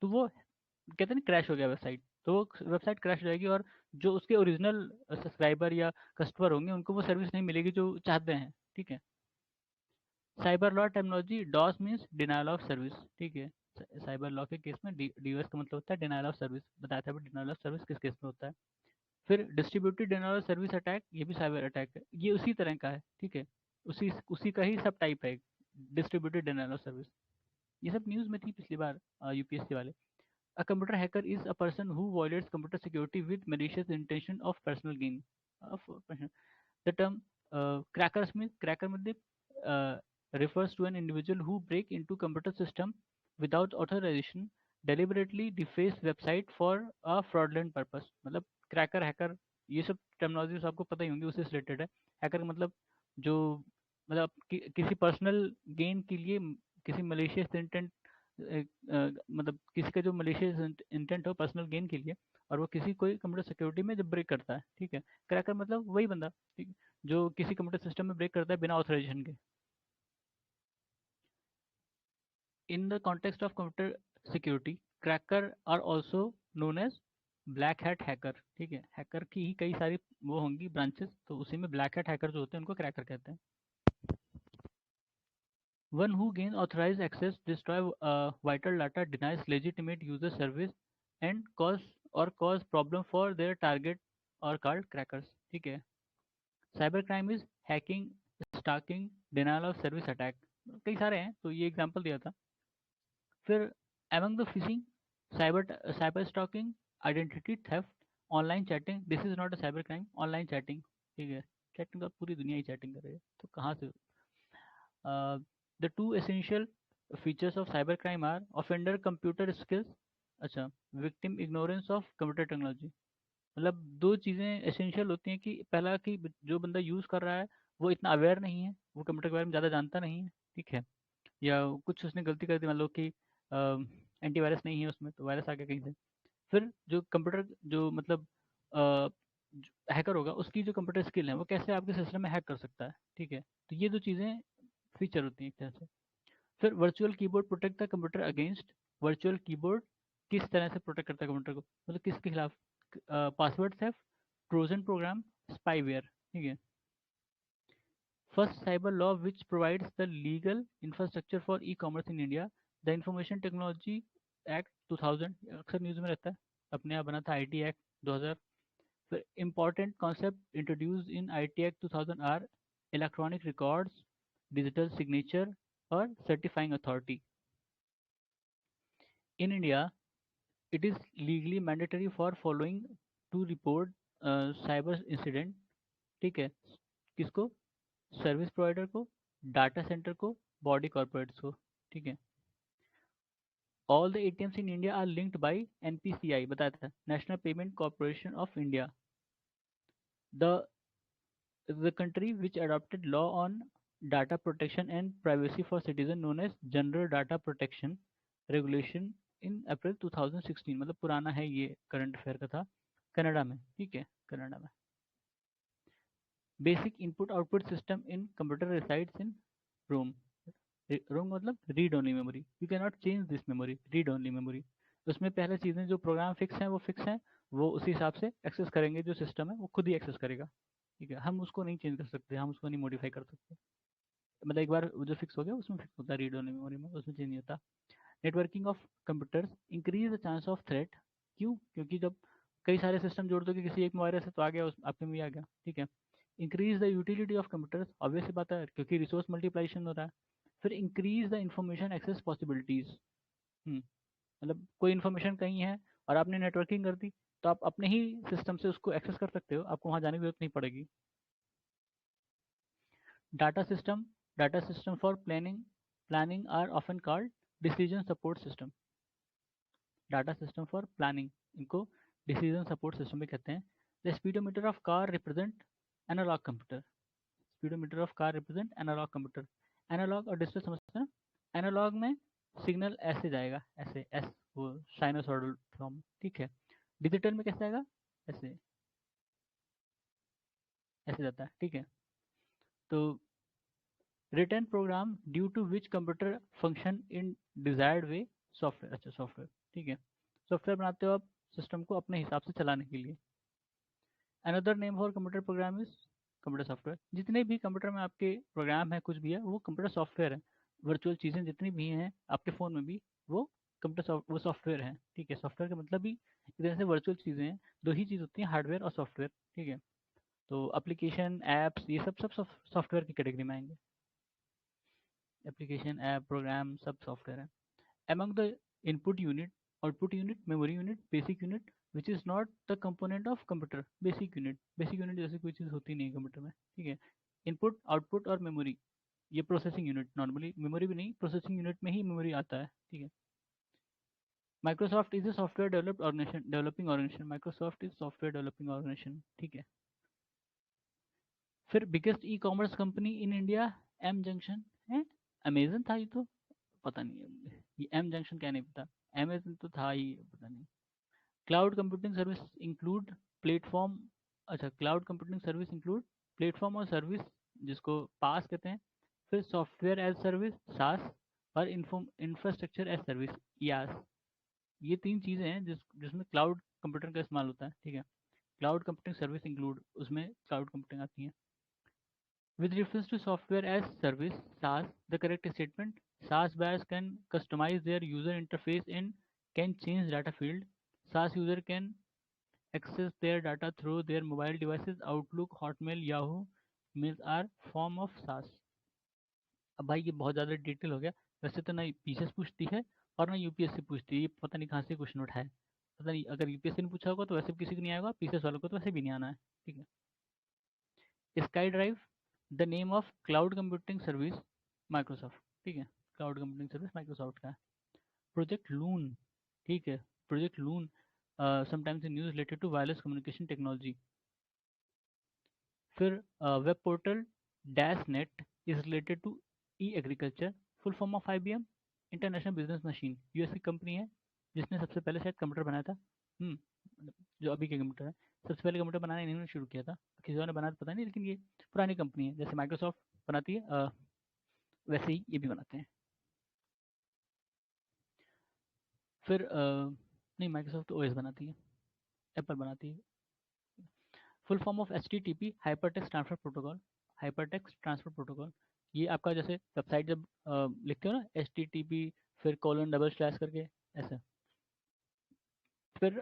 तो वो कहते हैं ना क्रैश हो गया वेबसाइट, तो वो वेबसाइट क्रैश हो जाएगी, और जो उसके ओरिजिनल सब्सक्राइबर या कस्टमर होंगे उनको वो सर्विस नहीं मिलेगी जो चाहते हैं। ठीक है। Cyber law terminology, DOS means denial of service. ठीक है, साइबर लॉ के केस में डीओएस का मतलब होता है डिनायल ऑफ सर्विस, बताया था डिनायल ऑफ सर्विस किस केस में होता है। फिर distributed denial of service attack, ये भी साइबर अटैक है, ये उसी तरह का है। ठीक है, उसी उसी का ही सब टाइप है, डिस्ट्रीब्यूटेड डिनायल ऑफ सर्विस। ये सब न्यूज़ में थी पिछली बार यूपीएससी वाले। A computer hacker is a person who violates computer security with malicious intention of personal gain. The term crackers means, cracker मतलब refers to an individual who break into computer system without authorization, deliberately deface website for a fraudulent purpose। मतलब cracker, hacker, ये सब terminologies आपको पता ही होंगी, उससे related है। Hacker मतलब जो, मतलब किसी पर्सनल गेन के लिए किसी मलेशियस इंटेंट, मतलब किसी का जो मलेशियस इंटेंट हो पर्सनल गेन के लिए, और वो किसी कोई कंप्यूटर सिक्योरिटी में जब ब्रेक करता है। ठीक है, क्रैकर मतलब वही बंदा, ठीक है, जो किसी कंप्यूटर सिस्टम में ब्रेक करता है बिना ऑथराइजेशन के। In the context of computer security, cracker are also known as black hat hacker. ठीक है, हैकर की ही कई सारी वो होंगी ब्रांचेस, तो उसी में ब्लैक हैट हैकर जो होते हैं उनको क्रैकर कहते हैं। One who gains authorized access, destroy vital data, denies legitimate user service, and cause problem for their target or called crackers। ठीक है। Cyber crime is hacking, stalking, denial of service attack, कई सारे हैं, तो ये example दिया था। फिर among the phishing, cyber cyber stalking, identity theft, online chatting, this is not a cyber crime, online chatting. ठीक है, चैटिंग तो पूरी दुनिया ही चैटिंग कर रही है, तो कहाँ से? The two essential features of cybercrime are offender computer skills, अच्छा, victim ignorance of computer technology, मतलब दो चीज़ें एसेंशियल होती हैं कि पहला कि जो बंदा यूज़ कर रहा है वो इतना अवेयर नहीं है, वो कंप्यूटर के बारे में ज़्यादा जानता नहीं है, ठीक है, या कुछ उसने गलती कर दी, मान लो कि एंटीवायरस नहीं है उसमें तो वायरस आ गया कहीं से। फिर जो कंप्यूटर जो मतलब हैकर होगा उसकी जो कंप्यूटर स्किल है वो कैसे आपके सिस्टम में हैक कर सकता है, ठीक है। तो ये दो चीज़ें फीचर होती हैं एक तरह से। फिर virtual keyboard protect the computer against, virtual keyboard किस तरह से प्रोटेक्ट करता है कंप्यूटर को, मतलब किसके खिलाफ, password theft, Trojan program, spyware, ठीक है। First cyber law which provides the legal infrastructure for e commerce in India, the information technology act 2000, अक्सर न्यूज़ में रहता है, अपने यहाँ बना था आईटी एक्ट 2000। फिर important concept introduced in IT Act 2000 are electronic records, digital signature, or certifying authority. In India, it is legally mandatory for following to report cyber incident, ठीक है, किसको, सर्विस प्रोवाइडर को, डाटा सेंटर को, body corporates को, ठीक है। All the ATMs in India are linked by NPCI, बताया था, national payment corporation of India, the the country which adopted law on data protection and privacy for citizen known as general data protection regulation in April 2016, मतलब पुराना है ये, current affair का था, Canada में, ठीक है, कनाडा में। Basic input output system in computer resides in ROM, ROM मतलब read only memory, you can not change this memory, read only memory. उसमें पहले चीज़ें जो प्रोग्राम फिक्स हैं वो फिक्स हैं, वो उसी हिसाब से एक्सेस करेंगे, जो सिस्टम है वो खुद ही एक्सेस करेगा, ठीक है, हम उसको नहीं चेंज कर सकते, हम उसको नहीं मॉडिफाई कर सकते, मतलब एक बार वो जो फिक्स हो गया उसमें फिक्स होता है, रीड ओनली मेमोरी में, उसमें चेंज नहीं होता। Networking of computers increase the chance of threat, क्यों, क्योंकि जब कई सारे सिस्टम जोड़ दो कि किसी एक में वायरस है तो आ गया, उस आपके में भी आ गया, ठीक है। Increase the utility of computers, obvious सी बात है क्योंकि रिसोर्स मल्टीप्लाइजेशन हो रहा है। फिर increase the information access possibilities, मतलब कोई इन्फॉर्मेशन कहीं है और आपने नेटवर्किंग कर दी तो आप अपने ही सिस्टम से उसको एक्सेस कर सकते हो, आपको वहाँ जाने की जरूरत नहीं पड़ेगी। Data system, data system for planning are often called decision support system. Data system for planning, इनको decision support system भी कहते हैं। The speedometer of car represent analog computer. Speedometer of car represent analog computer. Analog और digital समझते हैं ना? Analog में signal ऐसे जाएगा, ऐसे एस, वो साइनोसॉइडल फॉर्म, ठीक है। डिजिटल में कैसे आएगा, ऐसे, ऐसे जाता है, ठीक है। तो written program due to which computer function in desired way, software, अच्छा सॉफ्टवेयर, ठीक है, सॉफ्टवेयर बनाते हो आप सिस्टम को अपने हिसाब से चलाने के लिए। Another name for computer program is computer software, जितने भी कंप्यूटर में आपके प्रोग्राम है कुछ भी है वो कंप्यूटर सॉफ्टवेयर है, वर्चुअल चीज़ें जितनी भी हैं आपके फ़ोन में भी वो कंप्यूटर वो सॉफ्टवेयर है, ठीक है। सॉफ्टवेयर का मतलब भी इधर से वर्चुअल चीज़ें हैं, दो ही चीज़ होती हैं, हार्डवेयर और सॉफ्टवेयर, ठीक है। तो एप्लीकेशन ऐप्स ये सब सॉफ्टवेयर की कैटेगरी में आएंगे, एप्लीकेशन ऐप प्रोग्राम सब सॉफ्टवेयर है। Among the input unit, output unit, memory unit, basic unit, which is not the component of computer, basic unit जैसे कोई चीज़ होती नहीं है कंप्यूटर में, ठीक है। इनपुट आउटपुट और मेमोरी, ये प्रोसेसिंग यूनिट, नॉर्मली मेमोरी भी नहीं, प्रोसेसिंग यूनिट में ही मेमोरी आता है, ठीक है। Microsoft is a software developed organization, developing organization, Microsoft is software developing organization, ठीक है। फिर biggest e commerce company in India, M junction है, अमेजन था ये तो, पता नहीं ये एम जंक्शन क्या, नहीं पता, अमेजन तो था ही, पता नहीं। Cloud computing service include platform, अच्छा cloud computing service include platform और सर्विस जिसको पास कहते हैं, फिर सॉफ्टवेयर एज सर्विस सास, और इंफ्रास्ट्रक्चर एज सर्विस यास। ये तीन चीज़ें हैं जिसमें क्लाउड कंप्यूटर का इस्तेमाल होता है, ठीक है। क्लाउड कंप्यूटिंग सर्विस इंक्लूड, उसमें क्लाउड कंप्यूटिंग आती है। With reference to software as service, SaaS, the correct statement, SaaS buyers can customize their user interface and can change data field. SaaS user can access their data through their mobile devices. Outlook, Hotmail, Yahoo mails are form of SaaS. अब भाई ये बहुत ज़्यादा detail हो गया, वैसे तो ना पीसीएस पूछती है और ना यूपीएससी पूछती है, ये पता नहीं कहाँ से क्वेश्चन उठाए, पता नहीं, अगर यूपीएससी ने पूछा होगा तो वैसे भी किसी को नहीं आएगा, पीसीएस वालों को तो वैसे भी नहीं आना है, ठीक है। Sky drive, the name of cloud computing service, Microsoft, ठीक है, क्लाउड कंप्यूटिंग सर्विस माइक्रोसॉफ्ट का है। प्रोजेक्ट लून, ठीक है, project Loon sometimes in news related to wireless communication technology. फिर web portal dash net is related to e agriculture, full form of IBM international business machine, US की company है जिसने सबसे पहले शायद कंप्यूटर बनाया था। मतलब जो अभी के कंप्यूटर है, सबसे पहले कंप्यूटर बनाना इन्होंने शुरू किया था, किसी और ने बनाया तो पता नहीं, लेकिन ये पुरानी कंपनी है, जैसे माइक्रोसॉफ्ट बनाती है वैसे ही ये भी बनाते हैं। फिर नहीं, माइक्रोसॉफ्ट तो ओएस बनाती है, एप्पल बनाती है। Full form of HTTP hypertext transfer protocol, hypertext transfer protocol. ये आपका जैसे वेबसाइट जब लिखते हो ना HTTP फिर कोलन डबल स्लैश करके ऐसा। फिर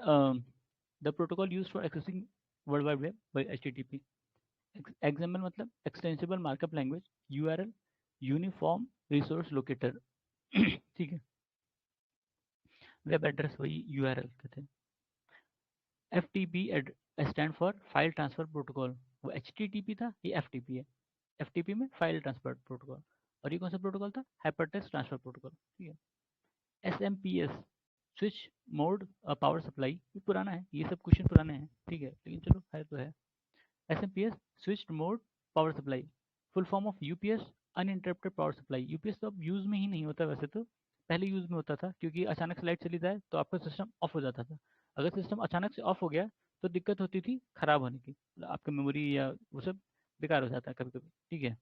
the protocol use for accessing world wide web by HTTP। Example मतलब extensible markup language, URL uniform resource locator. ठीक है, वेब एड्रेस वही URL कहते हैं। FTP stand for file transfer protocol, वो HTTP था, ये FTP है। FTP में फाइल ट्रांसफर प्रोटोकॉल, और ये कौन सा प्रोटोकॉल था? Hypertext transfer protocol. ठीक है। SMPS switch mode power supply, ये पुराना है, ये सब क्वेश्चन पुराने हैं, ठीक है, लेकिन चलो है तो है। SMPS switch mode power supply, full form of UPS uninterrupted power supply. UPS तो अब यूज में ही नहीं होता वैसे तो, पहले यूज में होता था, क्योंकि अचानक से लाइट चली जाए तो आपका सिस्टम ऑफ हो जाता था। अगर सिस्टम अचानक से ऑफ हो गया तो दिक्कत होती थी खराब होने की, मतलब आपका मेमोरी या वो सब बेकार हो जाता है कभी कभी, ठीक है,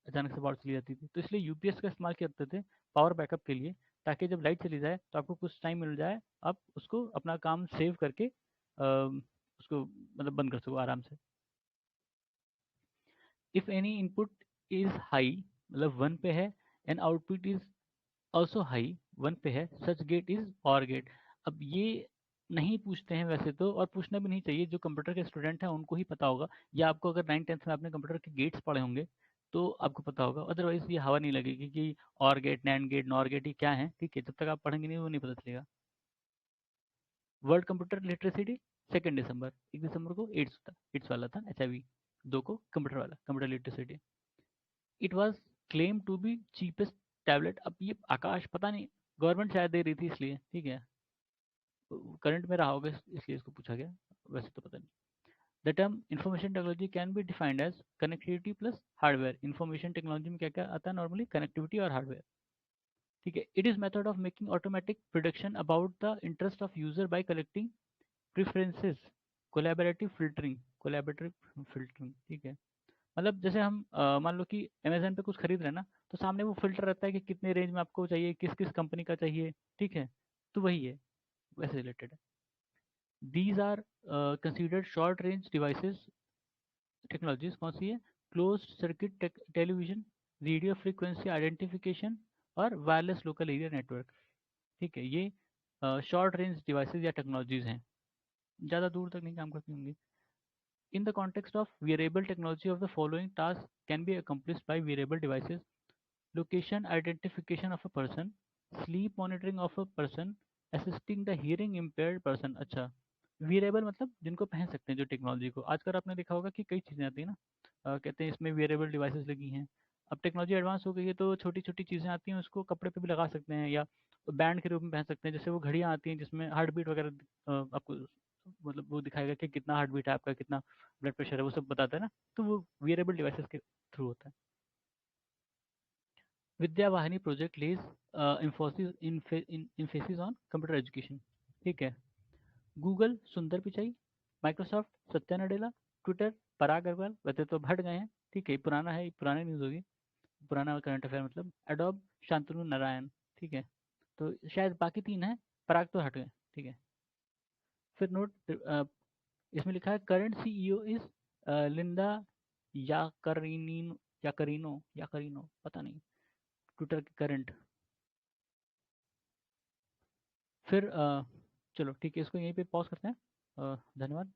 अचानक से पावर चली जाती थी, तो इसलिए यूपीएस का इस्तेमाल करते थे पावर बैकअप के लिए, ताकि जब लाइट चली जाए तो आपको कुछ टाइम मिल जाए, आप उसको अपना काम सेव करके उसको मतलब बंद कर सको आराम से। If any input is high, मतलब 1 पे है, and output is also high, 1 पे है, सच गेट इज और गेट। अब ये नहीं पूछते हैं वैसे तो, और पूछना भी नहीं चाहिए, जो कंप्यूटर के स्टूडेंट हैं उनको ही पता होगा, या आपको अगर 9th 10th में आपने कंप्यूटर के गेट्स पढ़े होंगे तो आपको पता होगा, अदरवाइज ये हवा नहीं लगेगी कि OR gate, NAND gate, NOR gate ये क्या है, ठीक है, जब तक आप पढ़ेंगे नहीं वो नहीं पता चलेगा। वर्ल्ड कंप्यूटर लिटरेसी डे 2 दिसंबर, 1 दिसंबर को एड्स वाला था, HIV, 2 को कंप्यूटर वाला, computer literacy day. It was claim to be cheapest tablet, अब ये आकाश पता नहीं, गवर्नमेंट शायद दे रही थी इसलिए, ठीक है, करंट में रहा होगा इसलिए इसको पूछा गया, वैसे तो पता नहीं। The term information technology can be defined as connectivity plus hardware. Information technology में क्या क्या आता है नॉर्मली? कनेक्टिविटी और हार्डवेयर, ठीक है। It is method of making automatic prediction about the interest of user bye collecting preferences, collaborative filtering, ठीक है। मतलब जैसे हम मान लो कि अमेजन पे कुछ खरीद रहे हैं ना, तो सामने वो फिल्टर रहता है कि कितने रेंज में आपको चाहिए, किस किस कंपनी का चाहिए, ठीक है, तो वही है, वैसे रिलेटेड है। These are considered short range devices technologies, कौन सी है? Closed circuit television, radio frequency identification, और वायरलेस लोकल एरिया नेटवर्क, ठीक है, ये शॉर्ट रेंज डिवाइसेस या टेक्नोलॉजीज हैं, ज़्यादा दूर तक नहीं काम करती होंगी। In the context of wearable technology, of the following tasks can be accomplished by wearable devices: location identification of a person, sleep monitoring of a person, assisting the hearing impaired person। अच्छा, wearable मतलब जिनको पहन सकते हैं जो technology को, आजकल आपने देखा होगा कि कई चीज़ें आती हैं ना, कहते हैं इसमें wearable डिवाइसेस लगी हैं। अब टेक्नोलॉजी एडवांस हो गई है तो छोटी छोटी चीज़ें आती हैं, उसको कपड़े पे भी लगा सकते हैं या बैंड के रूप में पहन सकते हैं, जैसे वो घड़ियाँ आती हैं जिसमें हार्ट बीट वगैरह आपको मतलब वो दिखाएगा कि कितना हार्ट बीट है आपका, कितना ब्लड प्रेशर है, वो सब बताता है ना, तो वो wearable डिवाइसेस के थ्रू होता है। Vidya Vahini project led Infosys on computer education, ठीक है। Google Sundar Pichai, Microsoft Satya Nadella, Twitter Parag Agrawal, वैसे तो अब हट गए हैं, ठीक है, पुराना है, पुरानी न्यूज़ होगी, पुराना करंट अफेयर मतलब। एडोब शांतनु नारायण, ठीक है, तो शायद बाकी 3 हैं, पराग तो हट गए, ठीक है। फिर नोट इसमें लिखा है करंट CEO इज लिंदा याकरिनो, याकरिनो पता नहीं, ट्विटर के करंट। फिर चलो ठीक है, इसको यहीं पे पॉज करते हैं, धन्यवाद।